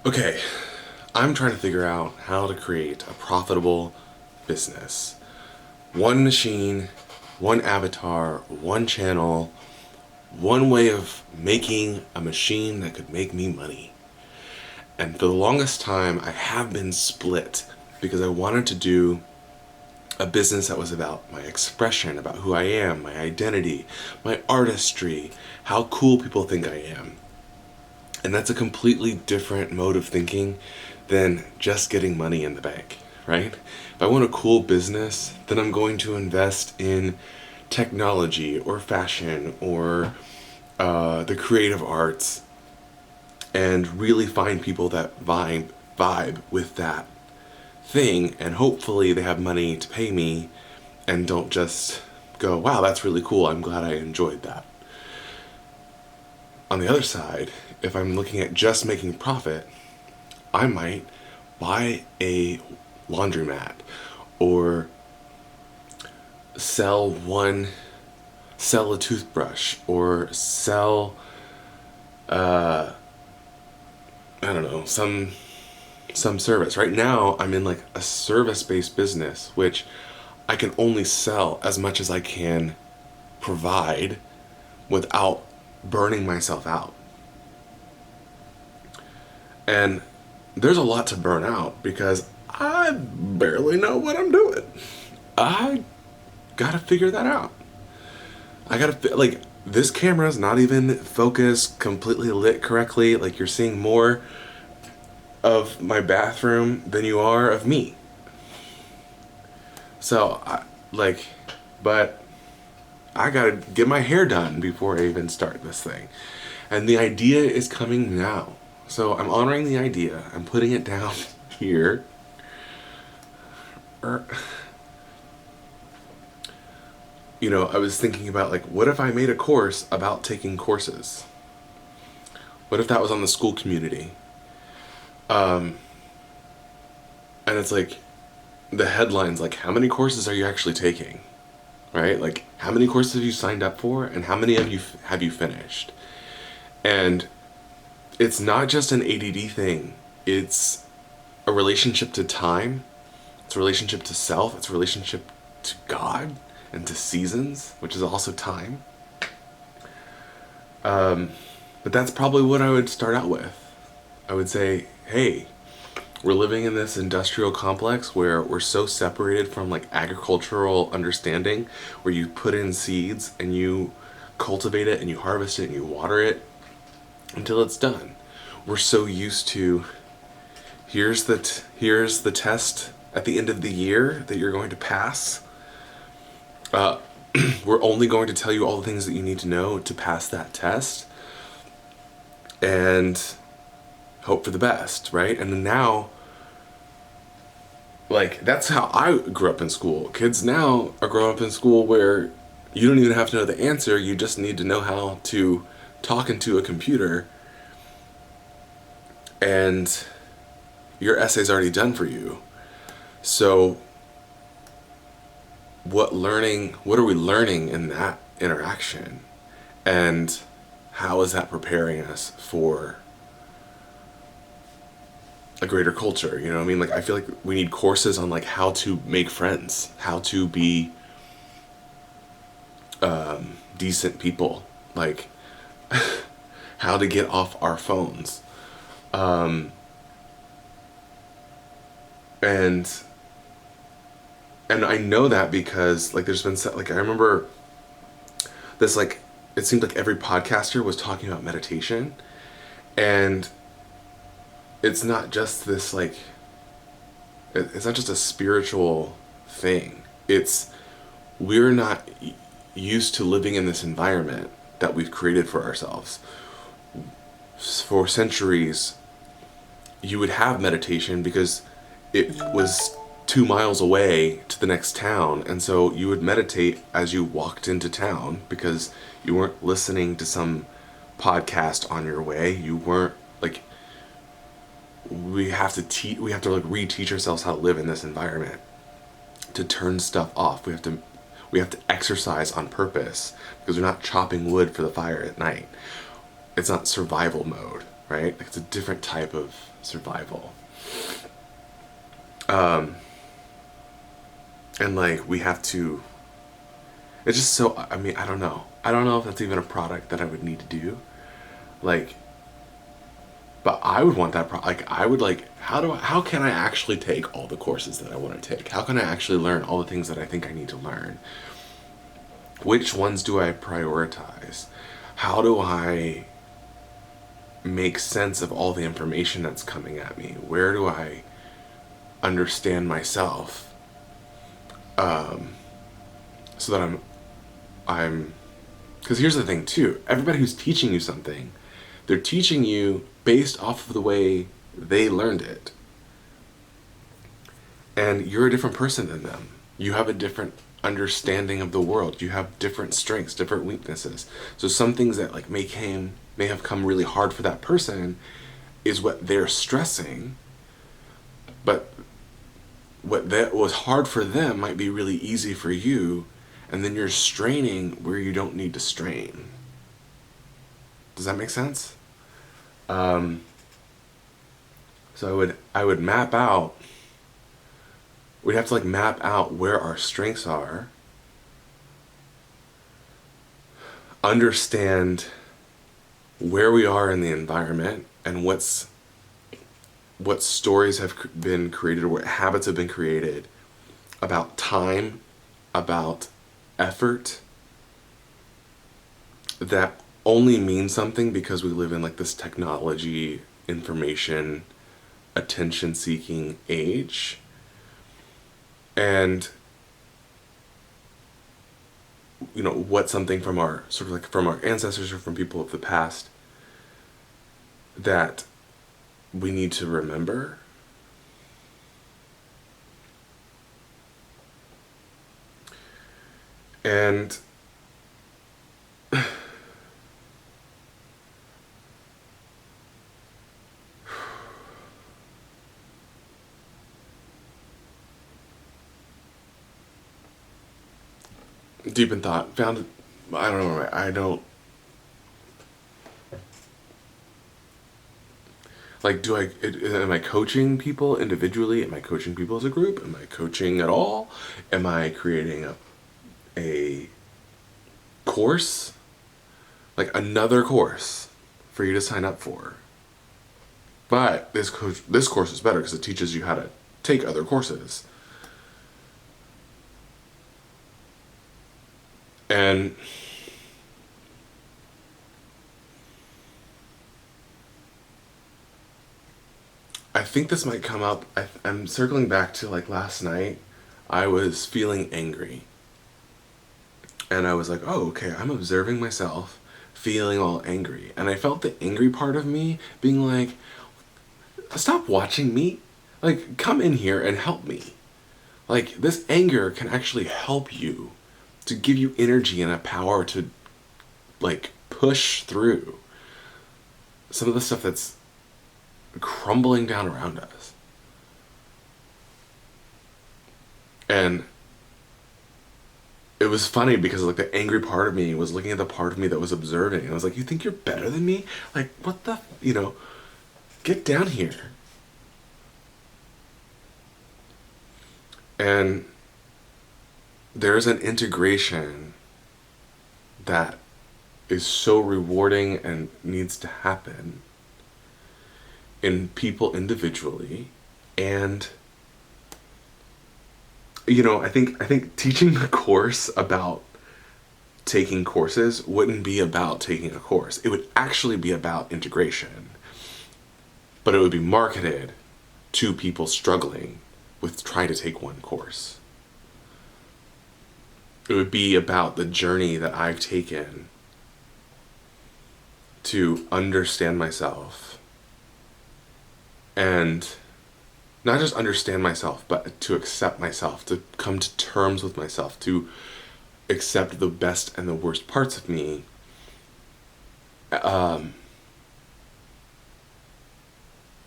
Okay, I'm trying to figure out how to create a profitable business. One machine, one avatar, one channel, one way of making a machine that could make me money. And for the longest time, I have been split because I wanted to do a business that was about my expression, about who I am, my identity, my artistry, how cool people think I am. And that's a completely different mode of thinking than just getting money in the bank, right? If I want a cool business, then I'm going to invest in technology or fashion or the creative arts and really find people that vibe with that thing, and hopefully they have money to pay me and don't just go, wow, that's really cool, I'm glad I enjoyed that. On the other side, if I'm looking at just making profit, I might buy a laundromat or sell one, sell a toothbrush or sell, I don't know, some service. Right now, I'm in like a service-based business, which I can only sell as much as I can provide without burning myself out. And there's a lot to burn out because I barely know what I'm doing. I gotta figure that out. I gotta, like, this camera's not even focused, completely lit correctly. Like, you're seeing more of my bathroom than you are of me. So, but I gotta get my hair done before I even start this thing. And the idea is coming now. So I'm honoring the idea. I'm putting it down here. I was thinking about, like, what if I made a course about taking courses? What if that was on the school community? And it's like, the headlines, like, how many courses are you actually taking? Right? Like, how many courses have you signed up for and how many have you finished? And it's not just an ADD thing. It's a relationship to time. It's a relationship to self. It's a relationship to God and to seasons, which is also time. But that's probably what I would start out with. I would say, hey, we're living in this industrial complex where we're so separated from, like, agricultural understanding, where you put in seeds and you cultivate it and you harvest it and you water it until it's done. We're so used to, here's the test at the end of the year that you're going to pass. We're only going to tell you all the things that you need to know to pass that test and hope for the best, right? And then now, like, that's how I grew up in school. Kids now are growing up in school where you don't even have to know the answer, you just need to know how to talk into a computer and your essay's already done for you. So what are we learning in that interaction? And how is that preparing us for a greater culture? You know what I mean? Like, I feel like we need courses on, like, how to make friends, how to be decent people, like how to get off our phones. And I know that because, like, there's been like, I remember this, like, it seemed like every podcaster was talking about meditation, and it's not just this, like, it's not just a spiritual thing. It's, we're not used to living in this environment that we've created for ourselves. For centuries, you would have meditation because it was 2 miles away to the next town, and so you would meditate as you walked into town because you weren't listening to some podcast on your way. You weren't, like, we have to like reteach ourselves how to live in this environment, to turn stuff off. We have to exercise on purpose because we're not chopping wood for the fire at night. It's not survival mode, right? It's a different type of survival. And like we have to, it's just so, I mean, I don't know if that's even a product that I would need to do. Like, but I would want that like I would like, how can I actually take all the courses that I want to take? How can I actually learn all the things that I think I need to learn? Which ones do I prioritize? How do I make sense of all the information that's coming at me? Where do I understand myself? So that I'm, because here's the thing too, everybody who's teaching you something, they're teaching you based off of the way they learned it. And you're a different person than them. You have a different understanding of the world. You have different strengths, different weaknesses. So some things that like may have come really hard for that person is what they're stressing, but what that was hard for them might be really easy for you, and then you're straining where you don't need to strain. Does that make sense? So I would map out, we'd have to like map out where our strengths are, understand where we are in the environment and what stories have been created or what habits have been created about time, about effort, that only mean something because we live in like this technology, information, attention seeking age. And you know, what's something from our sort of like from our ancestors or from people of the past that we need to remember. And deep in thought, found, I don't know, I don't, like, am I coaching people individually? Am I coaching people as a group? Am I coaching at all? Am I creating a course? Like another course for you to sign up for. But this course is better because it teaches you how to take other courses. And I think this might come up. I'm circling back to like last night. I was feeling angry. And I was like, oh, okay, I'm observing myself feeling all angry. And I felt the angry part of me being like, stop watching me. Like, come in here and help me. Like, this anger can actually help you to give you energy and a power to, like, push through some of the stuff that's crumbling down around us. And it was funny because like the angry part of me was looking at the part of me that was observing, and I was like, you think you're better than me? Like, what the, get down here. And there's an integration that is so rewarding and needs to happen in people individually. And I think teaching a course about taking courses wouldn't be about taking a course. It would actually be about integration. But it would be marketed to people struggling with trying to take one course. It would be about the journey that I've taken to understand myself, and not just understand myself, but to accept myself, to come to terms with myself, to accept the best and the worst parts of me,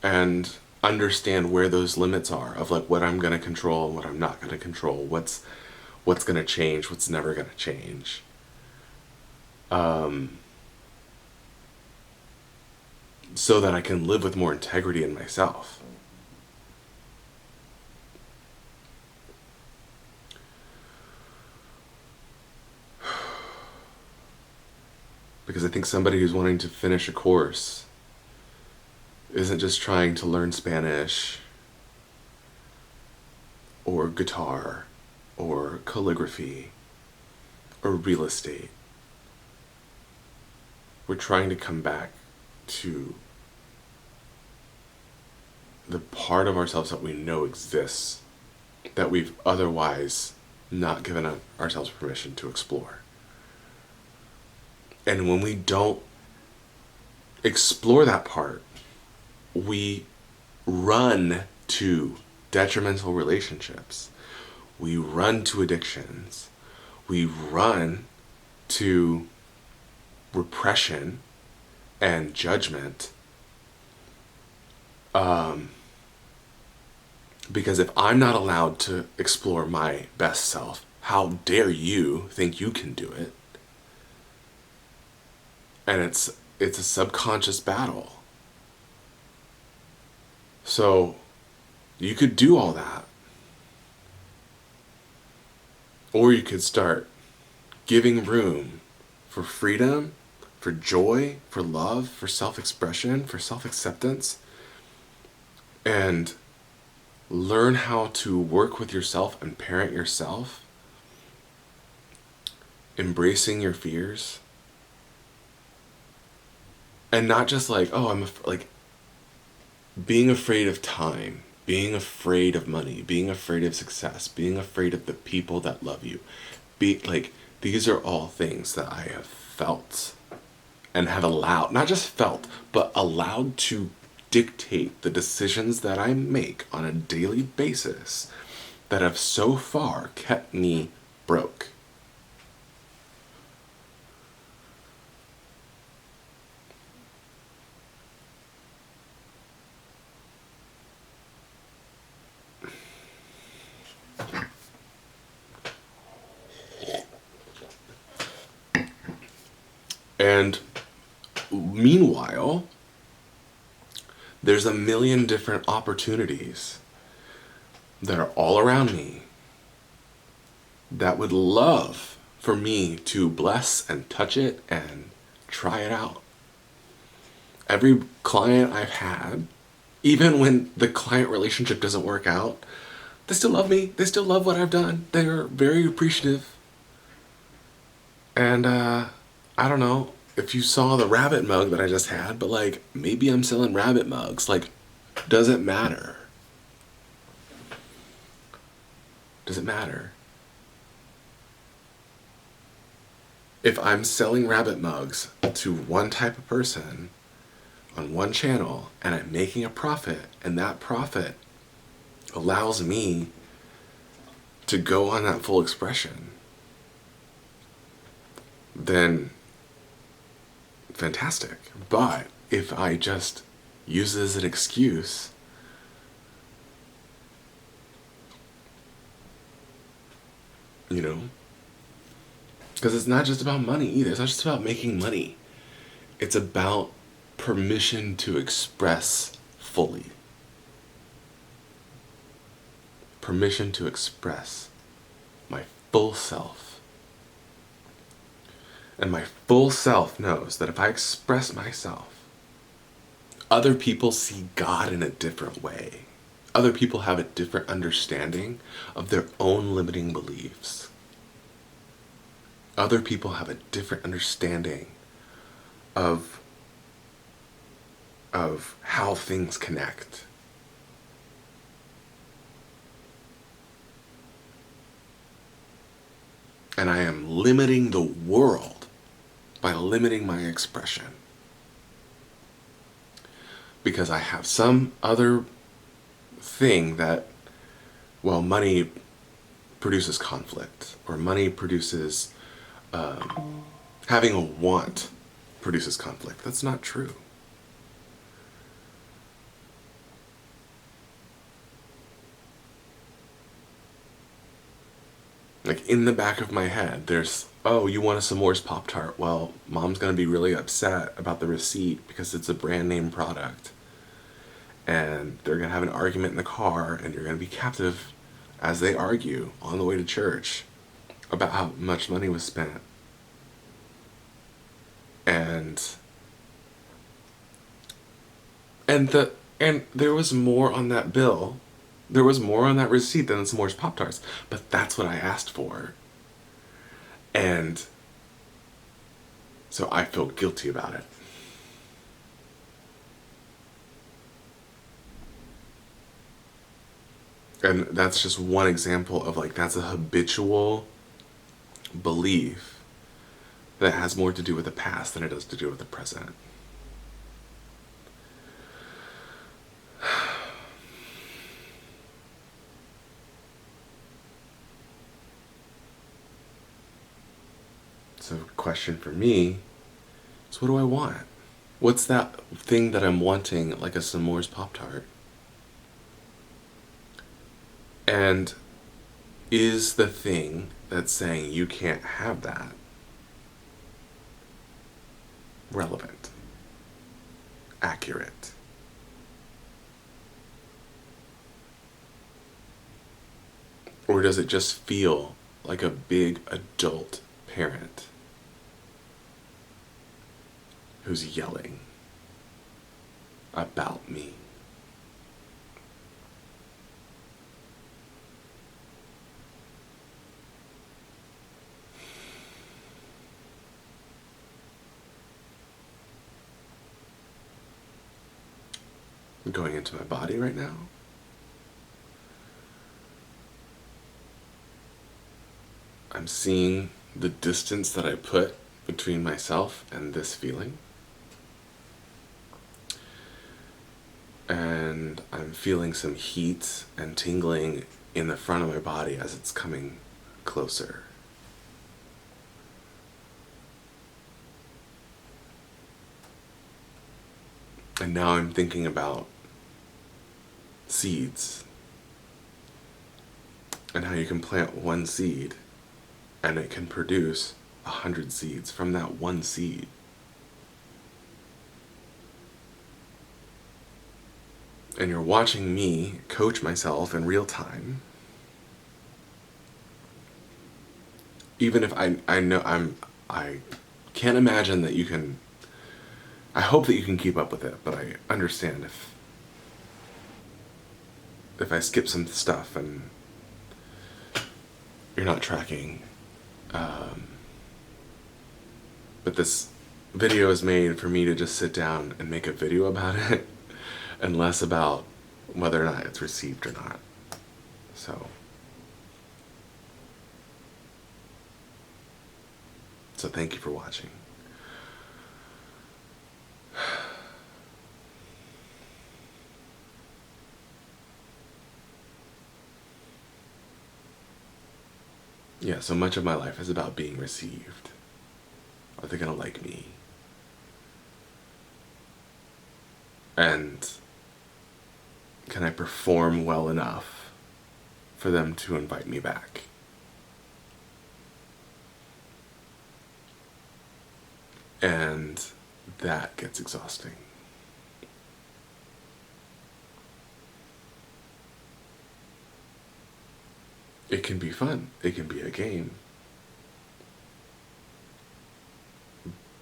and understand where those limits are of like what I'm going to control and what I'm not going to control, what's going to change, what's never going to change. so that I can live with more integrity in myself. Because I think somebody who's wanting to finish a course isn't just trying to learn Spanish or guitar or calligraphy or real estate. We're trying to come back to the part of ourselves that we know exists that we've otherwise not given ourselves permission to explore. And when we don't explore that part, we run to detrimental relationships. We run to addictions. We run to repression and judgment. Because if I'm not allowed to explore my best self, how dare you think you can do it? And it's a subconscious battle. So you could do all that. Or you could start giving room for freedom, for joy, for love, for self-expression, for self-acceptance, and learn how to work with yourself and parent yourself, embracing your fears, and not just like, oh, like being afraid of time, being afraid of money, being afraid of success, being afraid of the people that love you. These are all things that I have felt and have allowed, not just felt, but allowed to dictate the decisions that I make on a daily basis that have so far kept me broke. And meanwhile, there's a million different opportunities that are all around me that would love for me to bless and touch it and try it out. Every client I've had, even when the client relationship doesn't work out, they still love me. They still love what I've done. They're very appreciative. And I don't know if you saw the rabbit mug that I just had, but like maybe I'm selling rabbit mugs. Like, does it matter? Does it matter? If I'm selling rabbit mugs to one type of person on one channel and I'm making a profit, and that profit allows me to go on that full expression, then fantastic. But if I just use it as an excuse, you know, because it's not just about money either. It's not just about making money. It's about permission to express fully. Permission to express my full self. And my full self knows that if I express myself, other people see God in a different way. Other people have a different understanding of their own limiting beliefs. Other people have a different understanding of how things connect. And I am limiting the world by limiting my expression. Because I have some other thing that, well, money produces conflict, or money produces, having a want produces conflict. That's not true. Like in the back of my head, there's, oh, you want a s'mores Pop-Tart? Well, mom's gonna be really upset about the receipt because it's a brand name product. And they're gonna have an argument in the car, and you're gonna be captive as they argue on the way to church about how much money was spent. And and there was more on that bill. There was more on that receipt than the s'mores Pop-Tarts. But that's what I asked for. And so I feel guilty about it. And that's just one example of like, that's a habitual belief that has more to do with the past than it does to do with the present. So, question for me is, what do I want? What's that thing that I'm wanting, like a s'mores Pop-Tart? And is the thing that's saying you can't have that relevant, accurate? Or does it just feel like a big adult parent who's yelling about me? I'm going into my body right now. I'm seeing the distance that I put between myself and this feeling. And I'm feeling some heat and tingling in the front of my body as it's coming closer. And now I'm thinking about seeds and how you can plant one seed and it can produce 100 seeds from that one seed. And you're watching me coach myself in real time. Even if I know I can't imagine that you can. I hope that you can keep up with it, but I understand if I skip some stuff and you're not tracking. But this video is made for me to just sit down and make a video about it, and less about whether or not it's received or not. So thank you for watching. Yeah, so much of my life is about being received. Are they gonna like me? And can I perform well enough for them to invite me back? And that gets exhausting. It can be fun. It can be a game.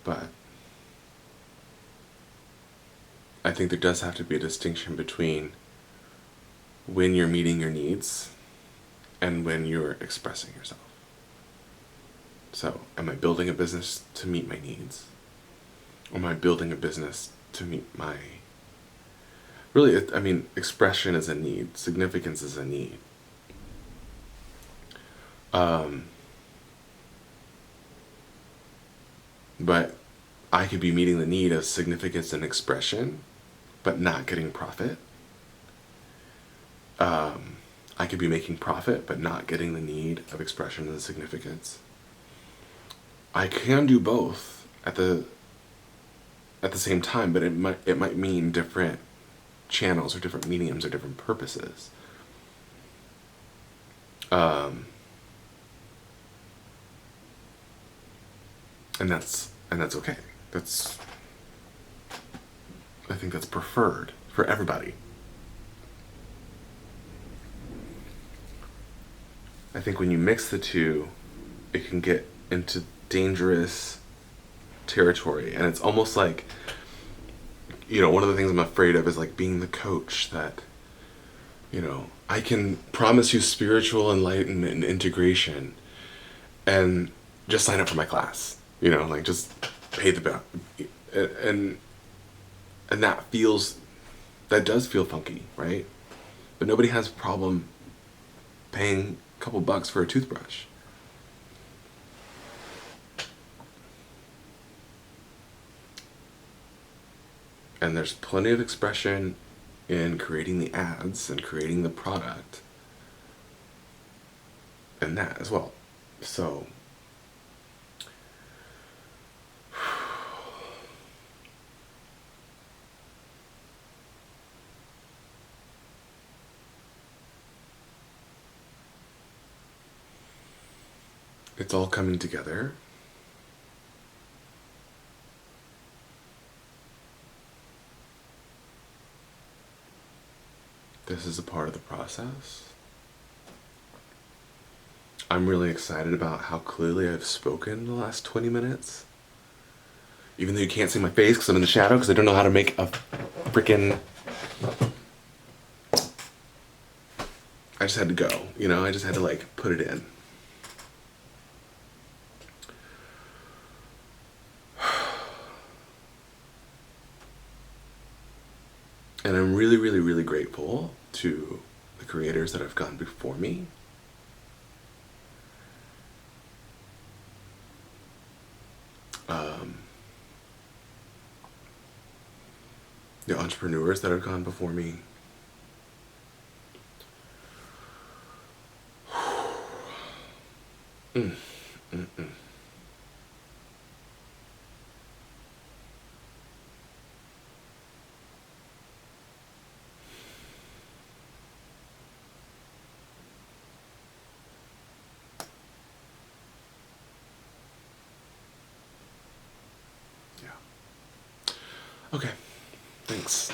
But I think there does have to be a distinction between when you're meeting your needs and when you're expressing yourself. So, am I building a business to meet my needs? Or am I building a business to meet my... Really, I mean, expression is a need. Significance is a need. But I could be meeting the need of significance and expression, but not getting profit. I could be making profit, but not getting the need of expression and significance. I can do both at the same time, but it might mean different channels or different mediums or different purposes. And that's okay. That's I think that's preferred for everybody. I think when you mix the two, it can get into dangerous territory. And it's almost like, one of the things I'm afraid of is like being the coach that, I can promise you spiritual enlightenment and integration and just sign up for my class, like just pay the bill. And, and that does feel funky, right? But nobody has a problem paying a couple bucks for a toothbrush. And there's plenty of expression in creating the ads and creating the product and that as well. So it's all coming together. This is a part of the process. I'm really excited about how clearly I've spoken the last 20 minutes. Even though you can't see my face because I'm in the shadow because I don't know how to make a freaking... I just had to go, I just had to put it in. And I'm really, really, really grateful to the creators that have gone before me. The entrepreneurs that have gone before me. Mm, mm, mm. Yeah. Okay. Thanks.